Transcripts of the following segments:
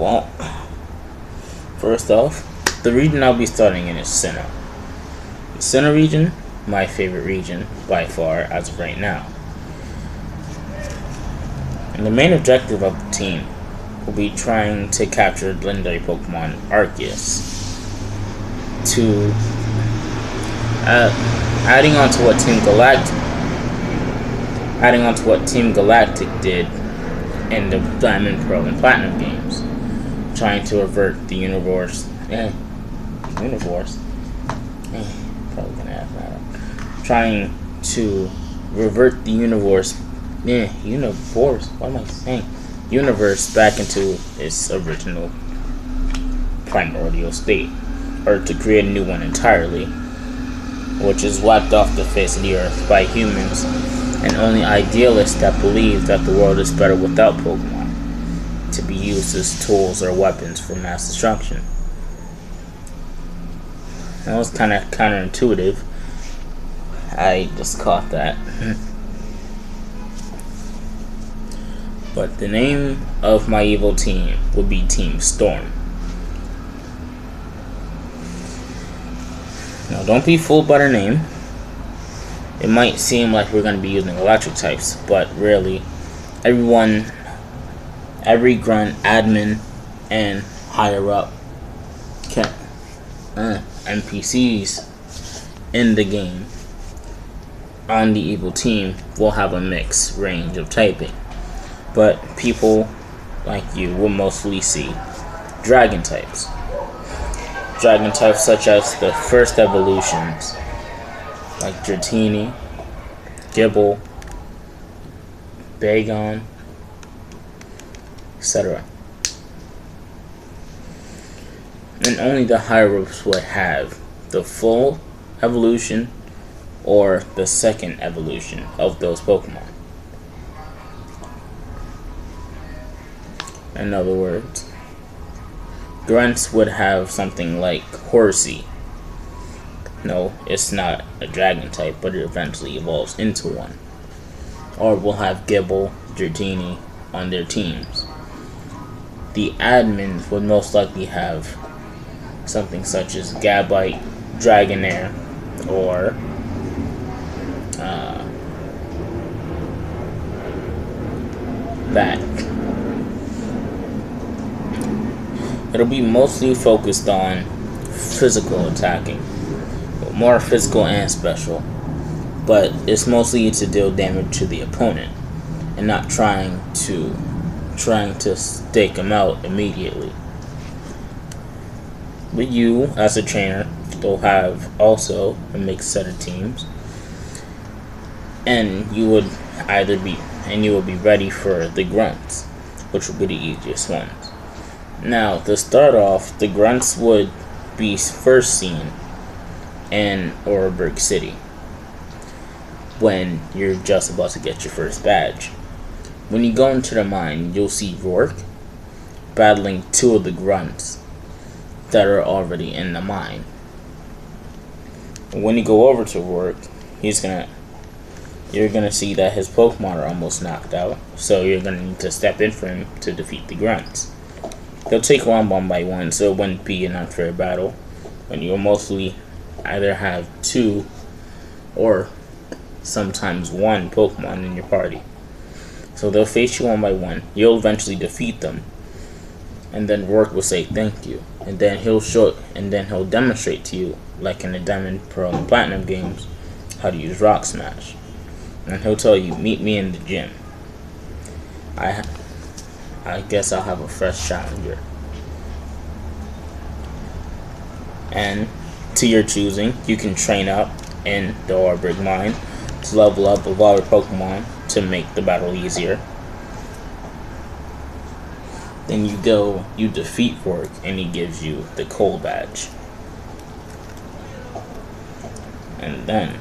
Well, first off, the region I'll be starting in is Sinnoh. The Sinnoh region, my favorite region by far as of right now. And the main objective of the team will be trying to capture the legendary Pokemon Arceus. To adding on to what Team Galactic did in the Diamond, Pearl, and Platinum games, trying to avert the universe. Probably gonna have that. Trying to revert the universe. What am I saying? Universe back into its original primordial state, or to create a new one entirely, which is wiped off the face of the earth by humans and only idealists that believe that the world is better without Pokemon, to be used as tools or weapons for mass destruction. That was kind of counterintuitive. I just caught that. But the name of my evil team would be Team Storm. Now, don't be fooled by their name. It might seem like we're going to be using electric types, but really, every grunt, admin, and higher up NPCs in the game on the evil team will have a mixed range of typing. But people like you will mostly see dragon types. Dragon types such as the first evolutions, like Dratini, Gible, Bagon, etc. And only the higher ups would have the full evolution or the second evolution of those Pokemon. In other words, grunts would have something like Horsey. No, it's not a dragon type, but it eventually evolves into one. Or we'll have Gible, Dratini on their teams. The admins would most likely have something such as Gabite, Dragonair, or that. It'll be mostly focused on physical attacking, more physical and special, but it's mostly to deal damage to the opponent and not trying to stake them out immediately. But you, as a trainer, will have also a mixed set of teams, and you will be ready for the grunts, which will be the easiest ones. Now, to start off, the grunts would be first seen in Oreburgh City when you're just about to get your first badge. When you go into the mine, you'll see Rourke battling two of the grunts that are already in the mine. When you go over to Rourke, you're gonna see that his Pokemon are almost knocked out, so you're gonna need to step in for him to defeat the grunts. They'll take one by one, so it wouldn't be an unfair battle, when you'll mostly either have two or sometimes one Pokemon in your party. So they'll face you one by one. You'll eventually defeat them, and then Rourke will say thank you, and then he'll demonstrate to you, like in the Diamond, Pearl, and Platinum games, how to use Rock Smash. And he'll tell you, meet me in the gym. I guess I'll have a fresh challenger. And to your choosing, you can train up in the Oreburgh Mine to level up evolve your Pokemon to make the battle easier. Then you defeat Rourke, and he gives you the Cold Badge. And then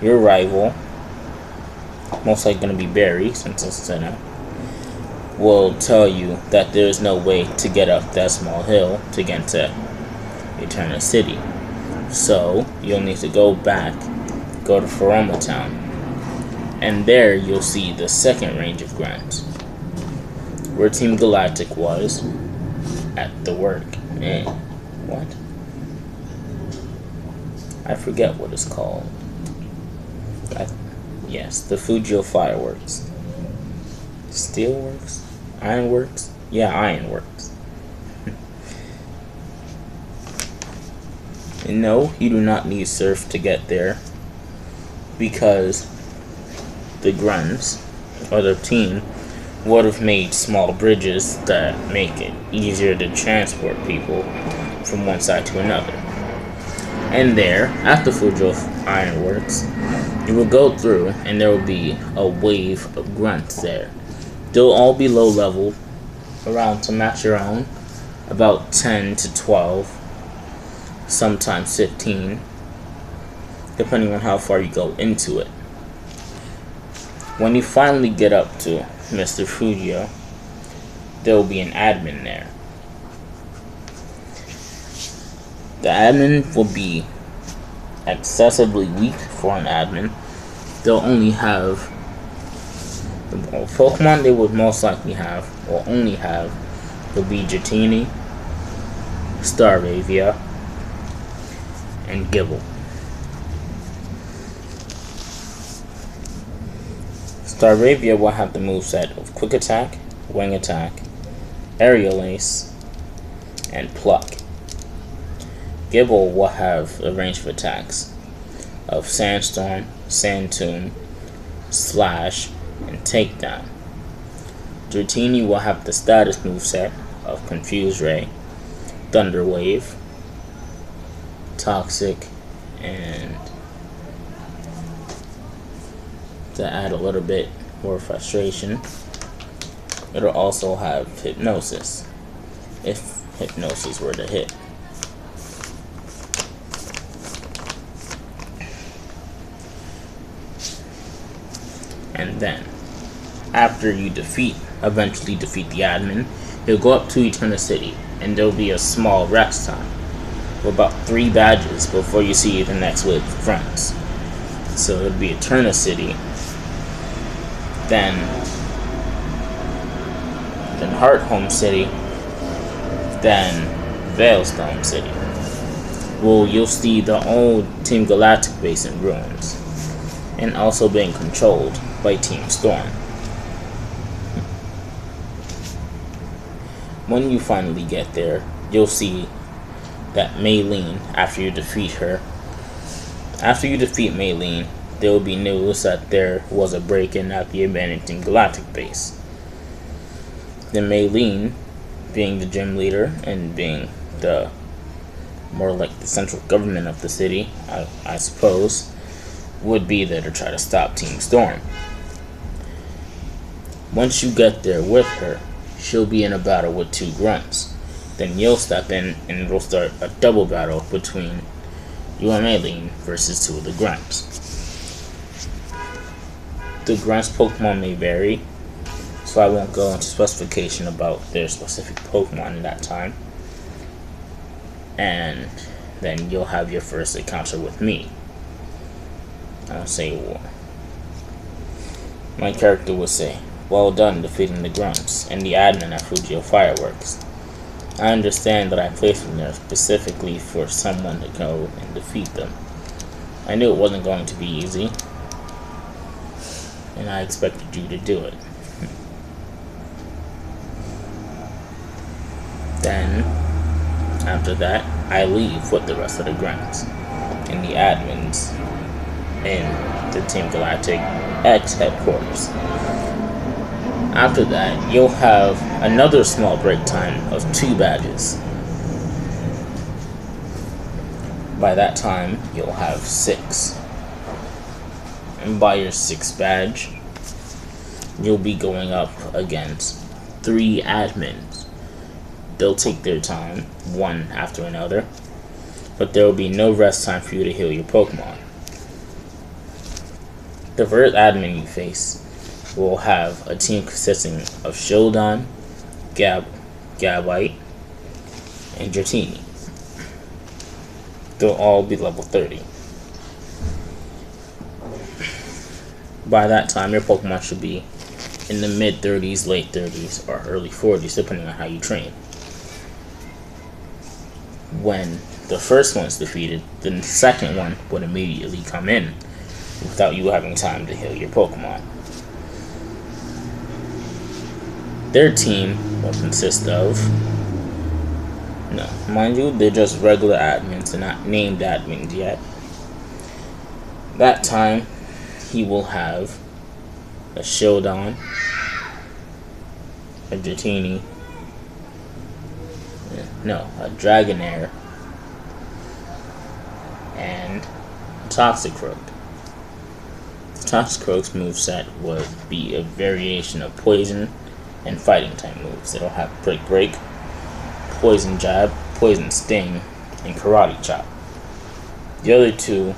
your rival, most likely going to be Barry, since it's Sinnoh, will tell you that there is no way to get up that small hill to get to Eterna City. So you'll need to go to Faroma Town, and there you'll see the second range of grunts. where Team Galactic was at the work. And what? I forget what it's called. Yes, the Fujio Fireworks. Steelworks? Ironworks? Yeah, Ironworks. And no, you do not need surf to get there, because the grunts, or the team, would have made small bridges that make it easier to transport people from one side to another. And there, at the Fujio Ironworks, you will go through and there will be a wave of grunts there. They'll all be low level, around, to match your own, about 10 to 12, sometimes 15, depending on how far you go into it. When you finally get up to Mr. Fujio, there will be an admin there. The admin will be excessively weak for an admin. They'll only have the Pokemon they would most likely have, or only have, will be Dratini, Staravia, and Gible. Staravia will have the moveset of Quick Attack, Wing Attack, Aerial Ace, and Pluck. Gible will have a range of attacks of Sandstorm, Sand Tomb, Slash, and Takedown. Dratini will have the status moveset of Confuse Ray, Thunder Wave, Toxic, and to add a little bit more frustration, it'll also have Hypnosis, if Hypnosis were to hit. And then, after you eventually defeat the admin, you'll go up to Eterna City, and there'll be a small rest time for about 3 badges before you see the next wave of fronts. So it'll be Eterna City, then Hearthome City, then Veilstone City. Well, you'll see the old Team Galactic base in ruins, and also being controlled by Team Storm. When you finally get there, you'll see that Maylene, after you defeat Maylene, there will be news that there was a break-in at the abandoned Team Galactic base. Then Maylene, being the gym leader and being the more like the central government of the city, I suppose, would be there to try to stop Team Storm. Once you get there with her, she'll be in a battle with 2 grunts. Then you'll step in and it'll start a double battle between you and Maylene versus 2 of the grunts. The grunts' Pokemon may vary, so I won't go into specification about their specific Pokemon in that time. And then you'll have your first encounter with me. I'll say war. My character will say, "Well done defeating the grunts and the admin at Fujio Fireworks. I understand that I placed them there specifically for someone to go and defeat them. I knew it wasn't going to be easy, and I expected you to do it." Then, after that, I leave with the rest of the grunts and the admins in the Team Galactic X headquarters. After that, you'll have another small break time of 2 badges. By that time, you'll have 6. And by your 6th badge, you'll be going up against 3 admins. They'll take their time, one after another, but there will be no rest time for you to heal your Pokemon. The first admin you face will have a team consisting of Shieldon, Gabite, and Dratini. They'll all be level 30. By that time, your Pokemon should be in the mid 30s, late 30s, or early 40s, depending on how you train. When the first one's defeated, the second one would immediately come in without you having time to heal your Pokemon. Their team will consist of, no, mind you, they're just regular admins, they're not named admins yet. That time, he will have a Shieldon, a Dratini, a Dragonair, and a Toxicroak. The Toxicroak's moveset would be a variation of Poison and Fighting type moves. It'll have Break, Poison Jab, Poison Sting, and Karate Chop. The other two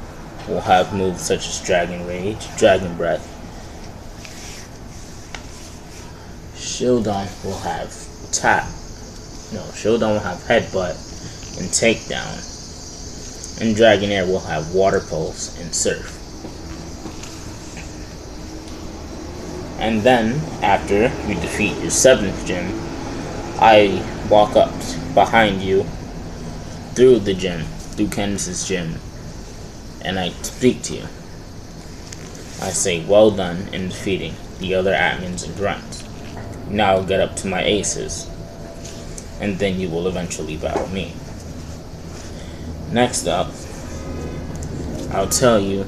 will have moves such as Dragon Rage, Dragon Breath. Shieldon will have Shieldon will have Headbutt and Takedown. And Dragonair will have Water Pulse and Surf. And then, after you defeat your 7th gym, I walk up behind you through the gym, through Candace's gym, and I speak to you. I say, well done in defeating the other admins and grunts. Now get up to my aces, and then you will eventually battle me. Next up, I'll tell you,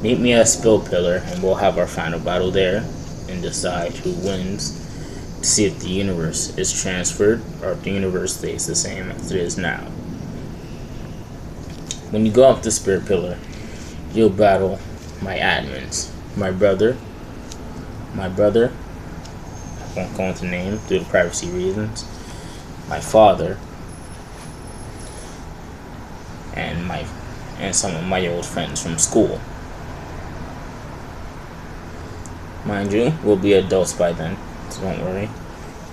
meet me at Spill Pillar, and we'll have our final battle there, and decide who wins, to see if the universe is transferred, or if the universe stays the same as it is now. When you go up the Spirit Pillar, you'll battle my admins. My brother, I won't go into name due to privacy reasons, my father, and some of my old friends from school. Mind you, we'll be adults by then, so don't worry.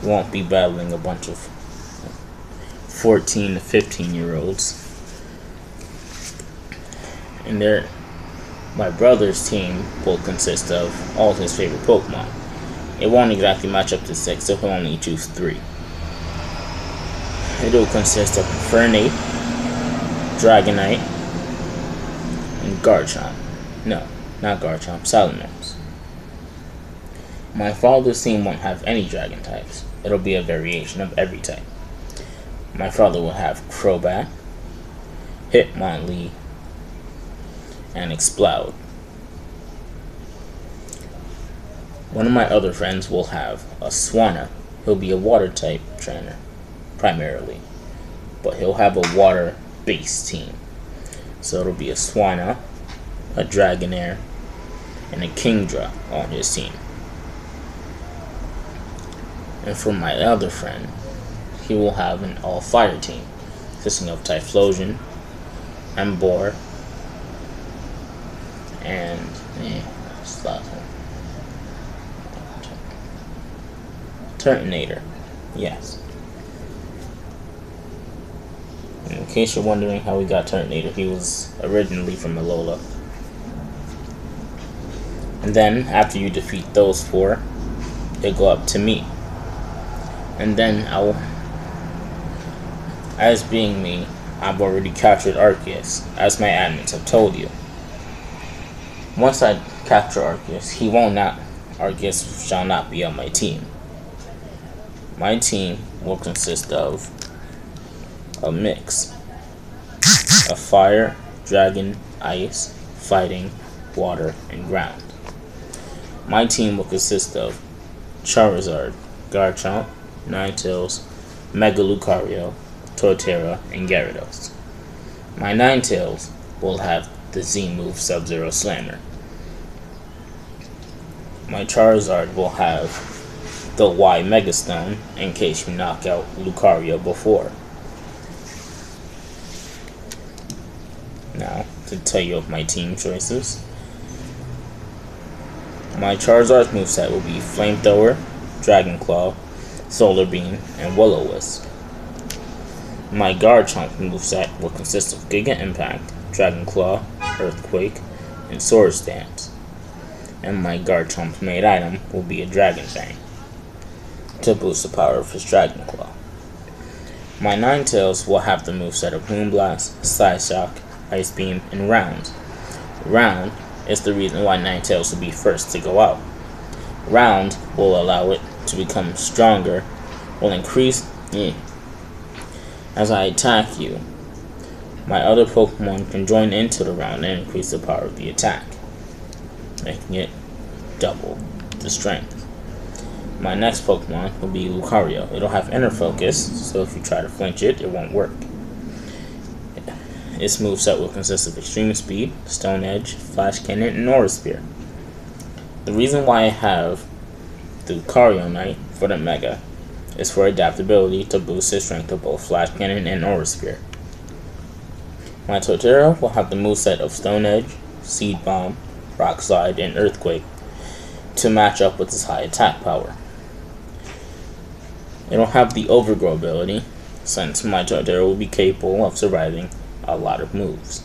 We won't be battling a bunch of 14 to 15-year-olds. And my brother's team will consist of all his favorite Pokemon. It won't exactly match up to 6, so he'll only choose 3. It'll consist of Infernape, Dragonite, and Garchomp. No, not Garchomp, Salamence. My father's team won't have any dragon types. It'll be a variation of every type. My father will have Crobat, Hitmonlee, and Exploud. One of my other friends will have a Swanna. He'll be a water type trainer, primarily. But he'll have a water-based team. So it'll be a Swanna, a Dragonair, and a Kingdra on his team. And for my other friend, he will have an all-fire team, consisting of Typhlosion, Emboar, and Turtonator. Yes. In case you're wondering how we got Turtonator, he was originally from Alola. And then, after you defeat those 4, they go up to me. And then as being me, I've already captured Arceus, as my admins have told you. Once I capture Arceus, Arceus shall not be on my team. My team will consist of a mix of fire, dragon, ice, fighting, water, and ground. My team will consist of Charizard, Garchomp, Ninetales, Mega Lucario, Torterra, and Gyarados. My Ninetales will have the Z move Sub-Zero Slammer. My Charizard will have the Y Mega Stone in case you knock out Lucario before. Now, to tell you of my team choices. My Charizard's moveset will be Flamethrower, Dragon Claw, Solar Beam, and Will-O-Wisp. My Garchomp moveset will consist of Giga Impact, Dragon Claw, Earthquake, and Swords Dance. And my Garchomp's main item will be a Dragon Fang to boost the power of his Dragon Claw. My Ninetales will have the moveset of Moonblast, Side Shock, Ice Beam, and Round. Round is the reason why Ninetales will be first to go out. Round will allow it to become stronger, will increase as I attack you. My other Pokemon can join into the round and increase the power of the attack, making it double the strength. My next Pokemon will be Lucario. It'll have Inner Focus, so if you try to flinch it, it won't work. Its moveset will consist of Extreme Speed, Stone Edge, Flash Cannon, and Aura Sphere. The reason why I have the Lucario Knight for the Mega is for adaptability to boost his strength of both Flash Cannon and Aura Sphere. My Torterra will have the moveset of Stone Edge, Seed Bomb, Rock Slide, and Earthquake to match up with its high attack power. It'll have the Overgrow ability, since my Torterra will be capable of surviving a lot of moves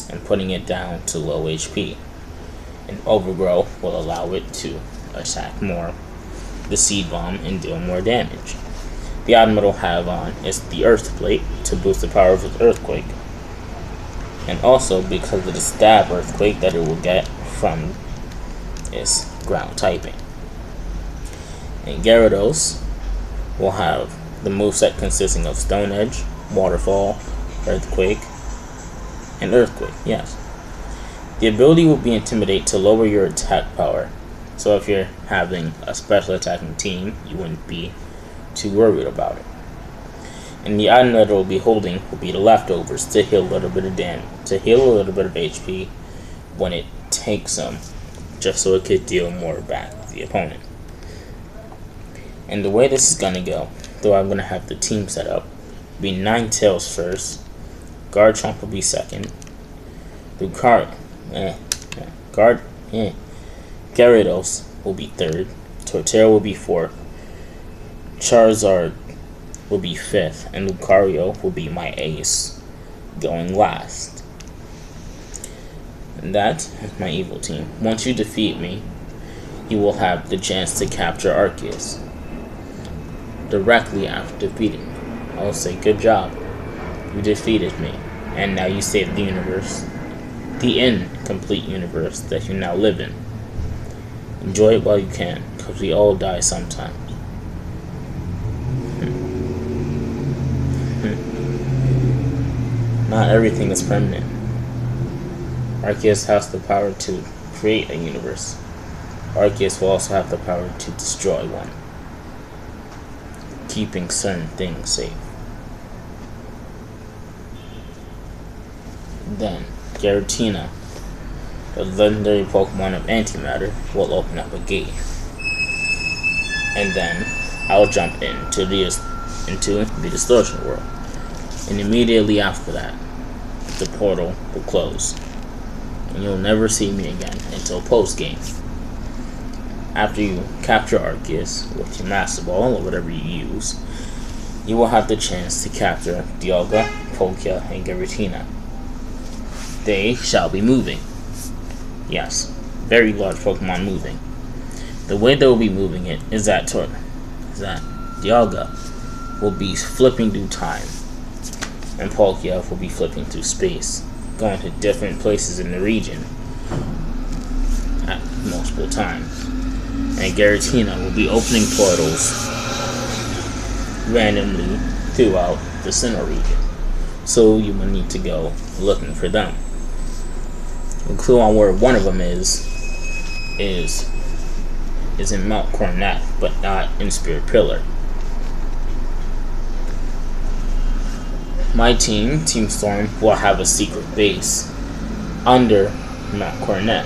and putting it down to low HP. And Overgrow will allow it to attack more, the Seed Bomb, and deal more damage. The item it'll have on is the Earth Plate to boost the power of its Earthquake, and also because of the Stab Earthquake that it will get from its ground typing. And Gyarados will have the moveset consisting of Stone Edge, Waterfall, Earthquake, and Earthquake, yes. The ability will be Intimidate to lower your attack power, so if you're having a special attacking team, you wouldn't be too worried about it. And the item that it will be holding will be the Leftovers to heal a little bit of damage, to heal a little bit of HP when it takes them, just so it could deal more back to the opponent. And the way this is gonna go, though I'm gonna have the team set up, will be Ninetales first, Garchomp will be second, Gyarados will be third, Torterra will be fourth, Charizard will be fifth, and Lucario will be my ace, going last. And that is my evil team. Once you defeat me, you will have the chance to capture Arceus. Directly after defeating me, I will say, good job, you defeated me, and now you saved the universe, the incomplete universe that you now live in. Enjoy it while you can, because we all die sometimes. Not everything is permanent. Arceus has the power to create a universe. Arceus will also have the power to destroy one, keeping certain things safe. Then, Giratina, the legendary Pokemon of Antimatter, will open up a gate. And then, I'll jump into the Distortion World. And immediately after that, the portal will close. And you'll never see me again until post-game. After you capture Arceus with your Master Ball or whatever you use, you will have the chance to capture Dialga, Palkia, and Giratina. They shall be moving. Yes, very large Pokemon moving. The way they will be moving it is that Dialga will be flipping through time, and Palkia will be flipping through space, going to different places in the region at multiple times. And Giratina will be opening portals randomly throughout the Sinnoh region, so you will need to go looking for them. A clue on where one of them is in Mount Coronet, but not in Spirit Pillar. My team, Team Storm, will have a secret base under Mount Coronet,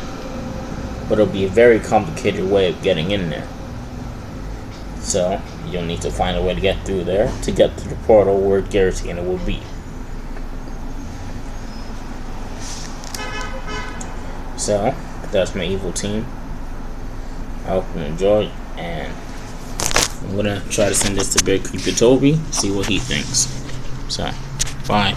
but it'll be a very complicated way of getting in there. So, you'll need to find a way to get through there to get to the portal where Giratina will be. So, that's my evil team. I hope you enjoyed, and I'm gonna try to send this to birdkeepertoby, see what he thinks. So, bye.